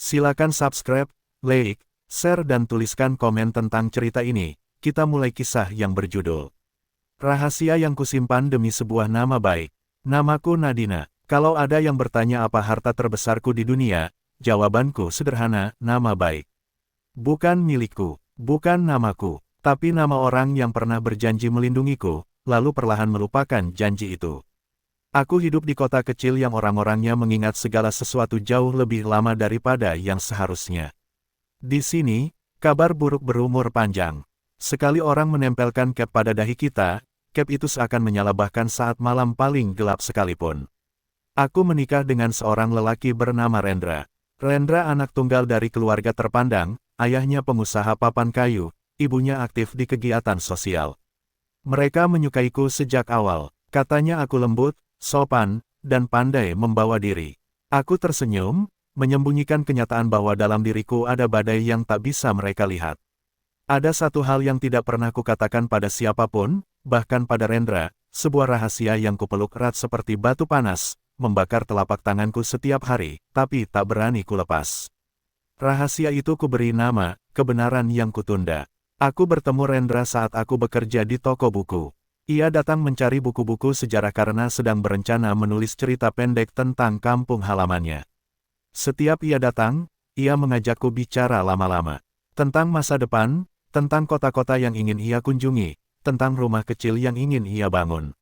Silakan subscribe, like, share dan tuliskan komen tentang cerita ini. Kita mulai kisah yang berjudul Rahasia yang Kusimpan Demi Sebuah Nama Baik. Namaku Nadina. Kalau ada yang bertanya apa harta terbesarku di dunia, jawabanku sederhana, nama baik. Bukan milikku, bukan namaku, tapi nama orang yang pernah berjanji melindungiku, lalu perlahan melupakan janji itu. Aku hidup di kota kecil yang orang-orangnya mengingat segala sesuatu jauh lebih lama daripada yang seharusnya. Di sini, kabar buruk berumur panjang. Sekali orang menempelkan cap pada dahi kita, cap itu seakan menyala bahkan saat malam paling gelap sekalipun. Aku menikah dengan seorang lelaki bernama Rendra. Rendra anak tunggal dari keluarga terpandang, ayahnya pengusaha papan kayu, ibunya aktif di kegiatan sosial. Mereka menyukaiku sejak awal, katanya aku lembut, sopan, dan pandai membawa diri. Aku tersenyum, menyembunyikan kenyataan bahwa dalam diriku ada badai yang tak bisa mereka lihat. Ada satu hal yang tidak pernah kukatakan pada siapapun, bahkan pada Rendra, sebuah rahasia yang kupeluk erat seperti batu panas, membakar telapak tanganku setiap hari, tapi tak berani kulepas. Rahasia itu kuberi nama, kebenaran yang kutunda. Aku bertemu Rendra saat aku bekerja di toko buku. Ia datang mencari buku-buku sejarah karena sedang berencana menulis cerita pendek tentang kampung halamannya. Setiap ia datang, ia mengajakku bicara lama-lama. Tentang masa depan, tentang kota-kota yang ingin ia kunjungi, tentang rumah kecil yang ingin ia bangun.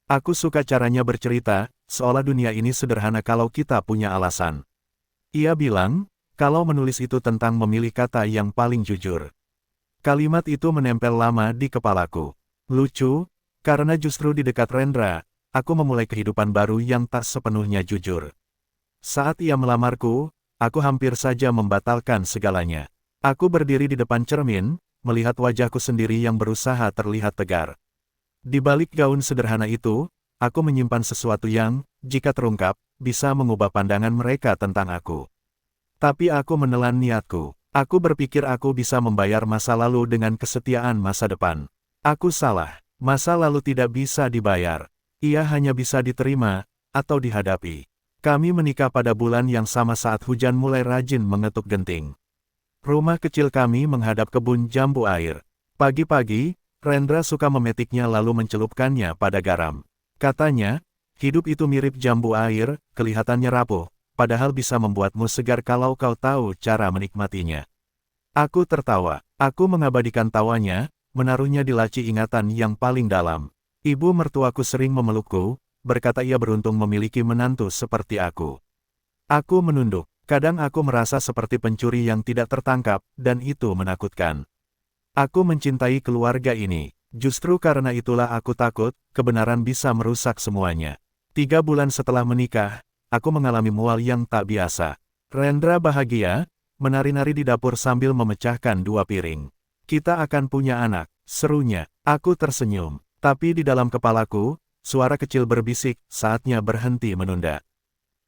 Aku suka caranya bercerita, seolah dunia ini sederhana kalau kita punya alasan. Ia bilang, kalau menulis itu tentang memilih kata yang paling jujur. Kalimat itu menempel lama di kepalaku. Lucu, karena justru di dekat Rendra, aku memulai kehidupan baru yang tak sepenuhnya jujur. Saat ia melamarku, aku hampir saja membatalkan segalanya. Aku berdiri di depan cermin, melihat wajahku sendiri yang berusaha terlihat tegar. Di balik gaun sederhana itu, aku menyimpan sesuatu yang, jika terungkap, bisa mengubah pandangan mereka tentang aku. Tapi aku menelan niatku. Aku berpikir aku bisa membayar masa lalu dengan kesetiaan masa depan. Aku salah. Masa lalu tidak bisa dibayar. Ia hanya bisa diterima, atau dihadapi. Kami menikah pada bulan yang sama saat hujan mulai rajin mengetuk genting. Rumah kecil kami menghadap kebun jambu air. Pagi-pagi, Rendra suka memetiknya lalu mencelupkannya pada garam. Katanya, hidup itu mirip jambu air, kelihatannya rapuh, padahal bisa membuatmu segar kalau kau tahu cara menikmatinya. Aku tertawa. Aku mengabadikan tawanya, menaruhnya di laci ingatan yang paling dalam. Ibu mertuaku sering memelukku, berkata ia beruntung memiliki menantu seperti aku. Aku menunduk. Kadang aku merasa seperti pencuri yang tidak tertangkap, dan itu menakutkan. Aku mencintai keluarga ini. Justru karena itulah aku takut, kebenaran bisa merusak semuanya. 3 bulan setelah menikah, aku mengalami mual yang tak biasa. Rendra bahagia, menari-nari di dapur sambil memecahkan 2 piring. Kita akan punya anak, serunya. Aku tersenyum. Tapi di dalam kepalaku, suara kecil berbisik, saatnya berhenti menunda.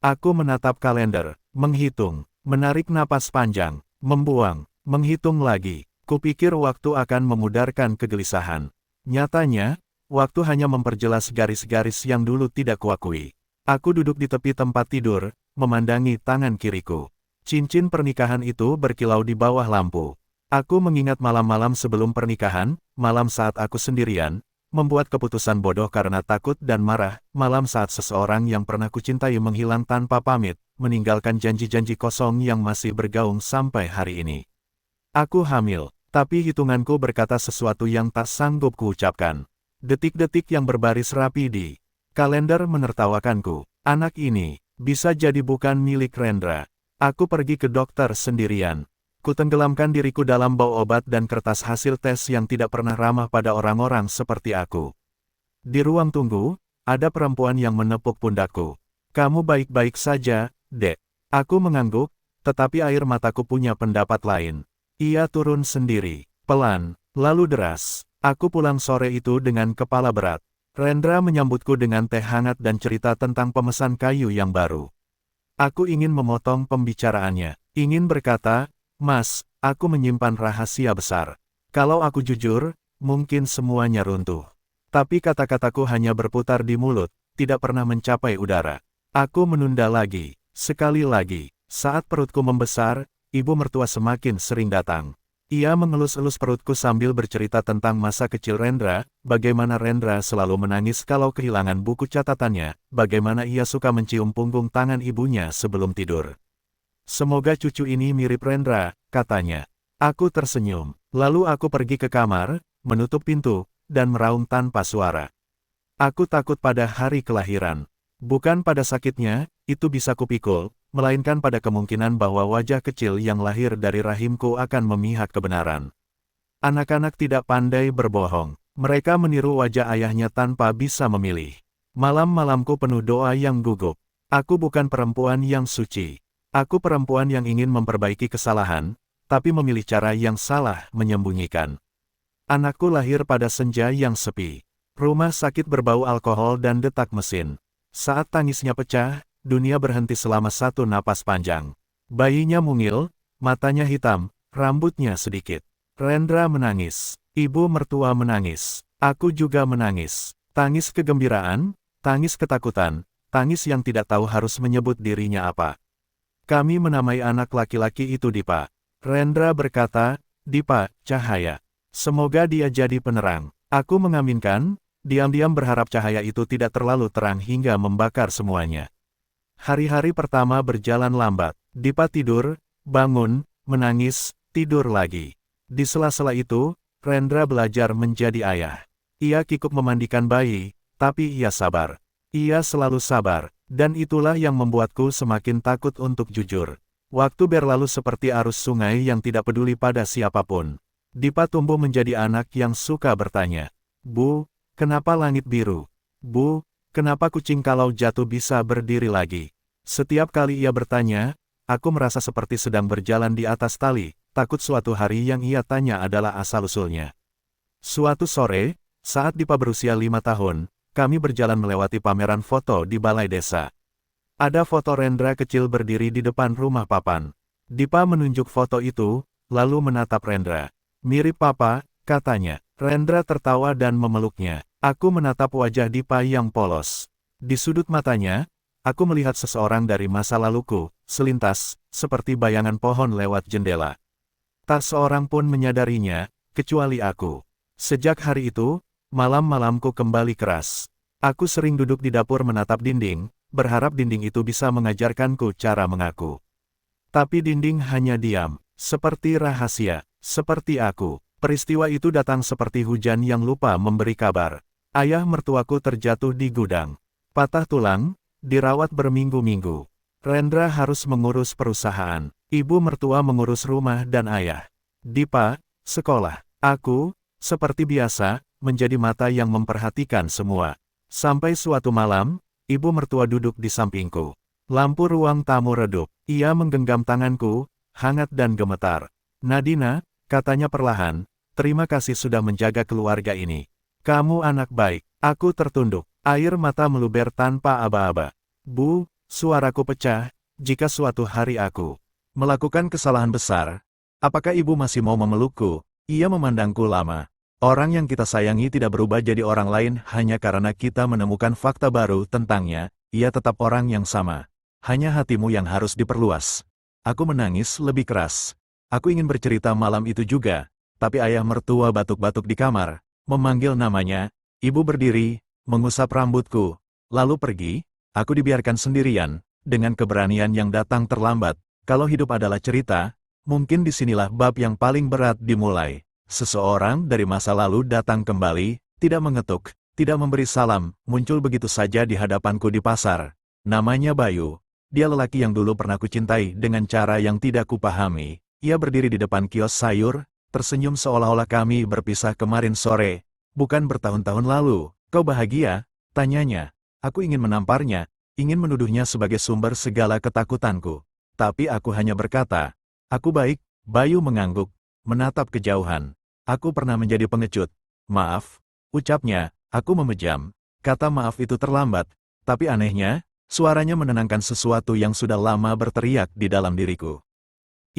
Aku menatap kalender, menghitung, menarik napas panjang, membuang, menghitung lagi. Kupikir waktu akan memudarkan kegelisahan. Nyatanya, waktu hanya memperjelas garis-garis yang dulu tidak kuakui. Aku duduk di tepi tempat tidur, memandangi tangan kiriku. Cincin pernikahan itu berkilau di bawah lampu. Aku mengingat malam-malam sebelum pernikahan, malam saat aku sendirian, membuat keputusan bodoh karena takut dan marah, malam saat seseorang yang pernah kucintai menghilang tanpa pamit, meninggalkan janji-janji kosong yang masih bergaung sampai hari ini. Aku hamil, tapi hitunganku berkata sesuatu yang tak sanggup kuucapkan. Detik-detik yang berbaris rapi di kalender menertawakanku. Anak ini, bisa jadi bukan milik Rendra. Aku pergi ke dokter sendirian. Kutenggelamkan diriku dalam bau obat dan kertas hasil tes yang tidak pernah ramah pada orang-orang seperti aku. Di ruang tunggu, ada perempuan yang menepuk pundakku. Kamu baik-baik saja, Dek. Aku mengangguk, tetapi air mataku punya pendapat lain. Ia turun sendiri, pelan, lalu deras. Aku pulang sore itu dengan kepala berat. Rendra menyambutku dengan teh hangat dan cerita tentang pemesan kayu yang baru. Aku ingin memotong pembicaraannya. Ingin berkata, Mas, aku menyimpan rahasia besar. Kalau aku jujur, mungkin semuanya runtuh. Tapi kata-kataku hanya berputar di mulut, tidak pernah mencapai udara. Aku menunda lagi, sekali lagi, Saat perutku membesar, ibu mertua semakin sering datang. Ia mengelus-elus perutku sambil bercerita tentang masa kecil Rendra, bagaimana Rendra selalu menangis kalau kehilangan buku catatannya, bagaimana ia suka mencium punggung tangan ibunya sebelum tidur. Semoga cucu ini mirip Rendra, katanya. Aku tersenyum. Lalu aku pergi ke kamar, menutup pintu, dan meraung tanpa suara. Aku takut pada hari kelahiran. Bukan pada sakitnya, itu bisa kupikul, melainkan pada kemungkinan bahwa wajah kecil yang lahir dari rahimku akan memihak kebenaran. Anak-anak tidak pandai berbohong. Mereka meniru wajah ayahnya tanpa bisa memilih. Malam-malamku penuh doa yang gugup. Aku bukan perempuan yang suci. Aku perempuan yang ingin memperbaiki kesalahan, tapi memilih cara yang salah menyembunyikan. Anakku lahir pada senja yang sepi. Rumah sakit berbau alkohol dan detak mesin. Saat tangisnya pecah, dunia berhenti selama satu napas panjang. Bayinya mungil, matanya hitam, rambutnya sedikit. Rendra menangis. Ibu mertua menangis. Aku juga menangis. Tangis kegembiraan, tangis ketakutan, tangis yang tidak tahu harus menyebut dirinya apa. Kami menamai anak laki-laki itu Dipa. Rendra berkata, Dipa, cahaya. Semoga dia jadi penerang. Aku mengaminkan, diam-diam berharap cahaya itu tidak terlalu terang hingga membakar semuanya. Hari-hari pertama berjalan lambat. Dipa tidur, bangun, menangis, tidur lagi. Di sela-sela itu, Rendra belajar menjadi ayah. Ia kikuk memandikan bayi, tapi ia sabar. Ia selalu sabar, dan itulah yang membuatku semakin takut untuk jujur. Waktu berlalu seperti arus sungai yang tidak peduli pada siapapun. Dipa tumbuh menjadi anak yang suka bertanya, Bu, kenapa langit biru? Bu, kenapa kucing kalau jatuh bisa berdiri lagi? Setiap kali ia bertanya, aku merasa seperti sedang berjalan di atas tali, takut suatu hari yang ia tanya adalah asal-usulnya. Suatu sore, saat Dipa berusia 5 tahun, kami berjalan melewati pameran foto di balai desa. Ada foto Rendra kecil berdiri di depan rumah papan. Dipa menunjuk foto itu, lalu menatap Rendra. Mirip papa, katanya. Rendra tertawa dan memeluknya. Aku menatap wajah Dipa yang polos. Di sudut matanya, aku melihat seseorang dari masa laluku, selintas, seperti bayangan pohon lewat jendela. Tak seorang pun menyadarinya, kecuali aku. Sejak hari itu, malam-malamku kembali keras. Aku sering duduk di dapur menatap dinding, berharap dinding itu bisa mengajarkanku cara mengaku. Tapi dinding hanya diam, seperti rahasia, seperti aku. Peristiwa itu datang seperti hujan yang lupa memberi kabar. Ayah mertuaku terjatuh di gudang. Patah tulang, dirawat berminggu-minggu. Rendra harus mengurus perusahaan. Ibu mertua mengurus rumah dan ayah. Dipa, sekolah. Aku, seperti biasa, menjadi mata yang memperhatikan semua. Sampai suatu malam, ibu mertua duduk di sampingku. Lampu ruang tamu redup. Ia menggenggam tanganku, hangat dan gemetar. Nadina, katanya perlahan, terima kasih sudah menjaga keluarga ini. Kamu anak baik. Aku tertunduk. Air mata meluber tanpa aba-aba. Bu, suaraku pecah, jika suatu hari aku melakukan kesalahan besar, apakah ibu masih mau memelukku? Ia memandangku lama. Orang yang kita sayangi tidak berubah jadi orang lain hanya karena kita menemukan fakta baru tentangnya, ia tetap orang yang sama. Hanya hatimu yang harus diperluas. Aku menangis lebih keras. Aku ingin bercerita malam itu juga, tapi ayah mertua batuk-batuk di kamar, memanggil namanya. Ibu berdiri, mengusap rambutku, lalu pergi. Aku dibiarkan sendirian, dengan keberanian yang datang terlambat. Kalau hidup adalah cerita, mungkin disinilah bab yang paling berat dimulai. Seseorang dari masa lalu datang kembali, tidak mengetuk, tidak memberi salam, muncul begitu saja di hadapanku di pasar. Namanya Bayu. Dia lelaki yang dulu pernah kucintai dengan cara yang tidak kupahami. Ia berdiri di depan kios sayur, tersenyum seolah-olah kami berpisah kemarin sore. Bukan bertahun-tahun lalu. Kau bahagia? Tanyanya. Aku ingin menamparnya, ingin menuduhnya sebagai sumber segala ketakutanku. Tapi aku hanya berkata, aku baik. Bayu mengangguk, menatap kejauhan. Aku pernah menjadi pengecut. Maaf, ucapnya. Aku memejam. Kata maaf itu terlambat, tapi anehnya, suaranya menenangkan sesuatu yang sudah lama berteriak di dalam diriku.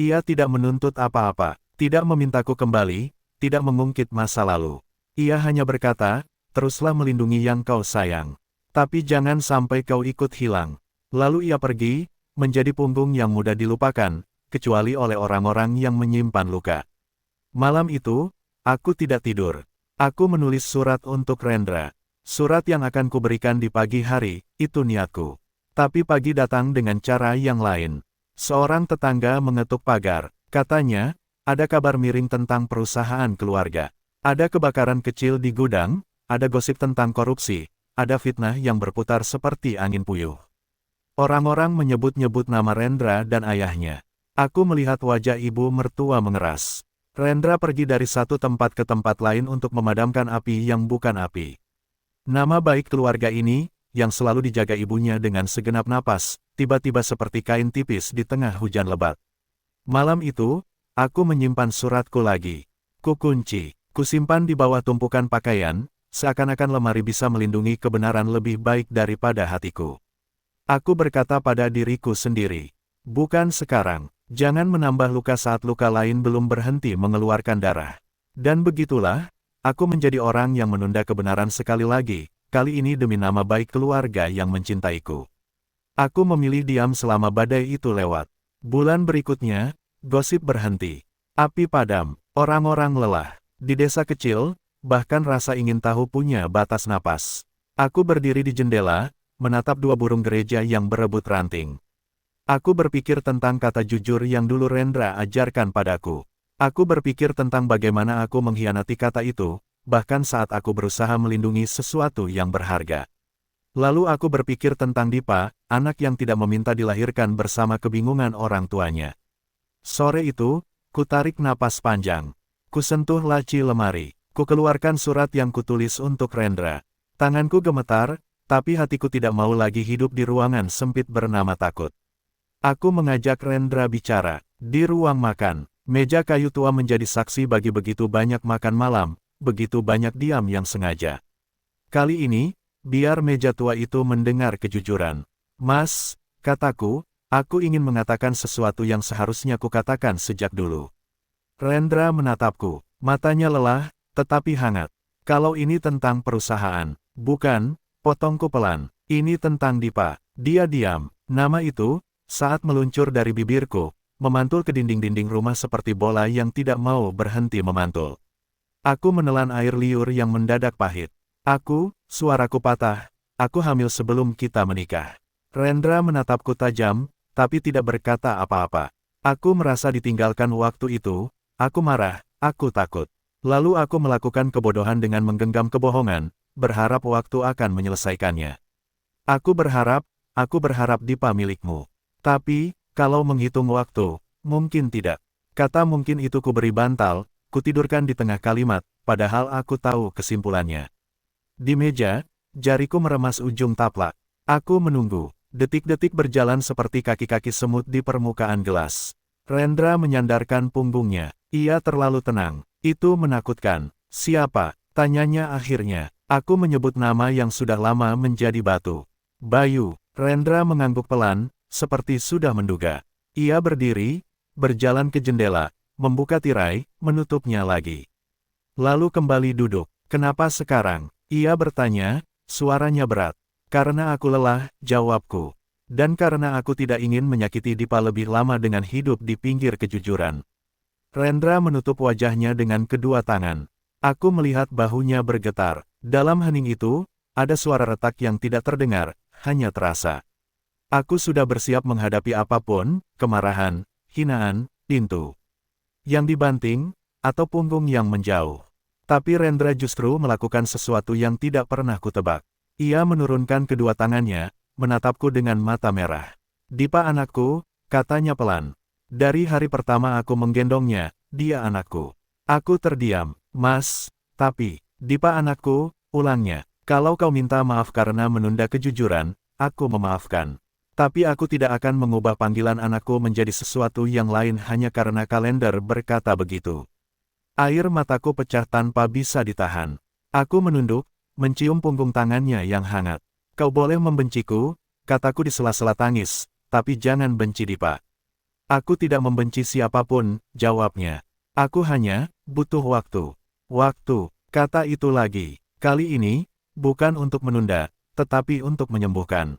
Ia tidak menuntut apa-apa, tidak memintaku kembali, tidak mengungkit masa lalu. Ia hanya berkata, teruslah melindungi yang kau sayang. Tapi jangan sampai kau ikut hilang. Lalu ia pergi, menjadi punggung yang mudah dilupakan, kecuali oleh orang-orang yang menyimpan luka. Malam itu, aku tidak tidur. Aku menulis surat untuk Rendra. Surat yang akan kuberikan di pagi hari, itu niatku. Tapi pagi datang dengan cara yang lain. Seorang tetangga mengetuk pagar. Katanya, ada kabar miring tentang perusahaan keluarga. Ada kebakaran kecil di gudang, ada gosip tentang korupsi, ada fitnah yang berputar seperti angin puyuh. Orang-orang menyebut-nyebut nama Rendra dan ayahnya. Aku melihat wajah ibu mertua mengeras. Rendra pergi dari satu tempat ke tempat lain untuk memadamkan api yang bukan api. Nama baik keluarga ini, yang selalu dijaga ibunya dengan segenap napas, tiba-tiba seperti kain tipis di tengah hujan lebat. Malam itu, aku menyimpan suratku lagi. Kukunci, kusimpan di bawah tumpukan pakaian, seakan-akan lemari bisa melindungi kebenaran lebih baik daripada hatiku. Aku berkata pada diriku sendiri, bukan sekarang, jangan menambah luka saat luka lain belum berhenti mengeluarkan darah. Dan begitulah, aku menjadi orang yang menunda kebenaran sekali lagi, kali ini demi nama baik keluarga yang mencintaiku. Aku memilih diam selama badai itu lewat. Bulan berikutnya, gosip berhenti. Api padam, orang-orang lelah. Di desa kecil, bahkan rasa ingin tahu punya batas napas. Aku berdiri di jendela, menatap dua burung gereja yang berebut ranting. Aku berpikir tentang kata jujur yang dulu Rendra ajarkan padaku. Aku berpikir tentang bagaimana aku mengkhianati kata itu, bahkan saat aku berusaha melindungi sesuatu yang berharga. Lalu aku berpikir tentang Dipa, anak yang tidak meminta dilahirkan bersama kebingungan orang tuanya. Sore itu, ku tarik napas panjang. Ku sentuh laci lemari. Ku keluarkan surat yang kutulis untuk Rendra. Tanganku gemetar, tapi hatiku tidak mau lagi hidup di ruangan sempit bernama takut. Aku mengajak Rendra bicara. Di ruang makan, meja kayu tua menjadi saksi bagi begitu banyak makan malam, begitu banyak diam yang sengaja. Kali ini, biar meja tua itu mendengar kejujuran. Mas, kataku, aku ingin mengatakan sesuatu yang seharusnya kukatakan sejak dulu. Rendra menatapku, matanya lelah, tetapi hangat. Kalau ini tentang perusahaan, bukan, potongku pelan. Ini tentang Dipa. Dia diam. Nama itu, saat meluncur dari bibirku, memantul ke dinding-dinding rumah seperti bola yang tidak mau berhenti memantul. Aku menelan air liur yang mendadak pahit. Suaraku patah. Aku hamil sebelum kita menikah. Rendra menatapku tajam, tapi tidak berkata apa-apa. Aku merasa ditinggalkan waktu itu. Aku marah, aku takut. Lalu aku melakukan kebodohan dengan menggenggam kebohongan, berharap waktu akan menyelesaikannya. Aku berharap Dipa milikmu. Tapi, kalau menghitung waktu, mungkin tidak. Kata mungkin itu kuberi bantal, kutidurkan di tengah kalimat, padahal aku tahu kesimpulannya. Di meja, jariku meremas ujung taplak. Aku menunggu. Detik-detik berjalan seperti kaki-kaki semut di permukaan gelas. Rendra menyandarkan punggungnya. Ia terlalu tenang. Itu menakutkan. Siapa? Tanyanya akhirnya. Aku menyebut nama yang sudah lama menjadi batu. Bayu. Rendra mengangguk pelan, seperti sudah menduga. Ia berdiri, berjalan ke jendela, membuka tirai, menutupnya lagi. Lalu kembali duduk. Kenapa sekarang? Ia bertanya, suaranya berat. Karena aku lelah, jawabku. Dan karena aku tidak ingin menyakiti Dipa lebih lama dengan hidup di pinggir kejujuran. Rendra menutup wajahnya dengan kedua tangan. Aku melihat bahunya bergetar. Dalam hening itu, ada suara retak yang tidak terdengar, hanya terasa. Aku sudah bersiap menghadapi apapun, kemarahan, hinaan, pintu yang dibanting, atau punggung yang menjauh. Tapi Rendra justru melakukan sesuatu yang tidak pernah kutebak. Ia menurunkan kedua tangannya, menatapku dengan mata merah. Dipa anakku, katanya pelan. Dari hari pertama aku menggendongnya, dia anakku. Aku terdiam. Mas, tapi, Dipa anakku, ulangnya. Kalau kau minta maaf karena menunda kejujuran, aku memaafkan. Tapi aku tidak akan mengubah panggilan anakku menjadi sesuatu yang lain hanya karena kalender berkata begitu. Air mataku pecah tanpa bisa ditahan. Aku menunduk, mencium punggung tangannya yang hangat. Kau boleh membenciku, kataku di sela-sela tangis, tapi jangan benci Dipa. Aku tidak membenci siapapun, jawabnya. Aku hanya butuh waktu. Waktu, kata itu lagi. Kali ini, bukan untuk menunda, tetapi untuk menyembuhkan.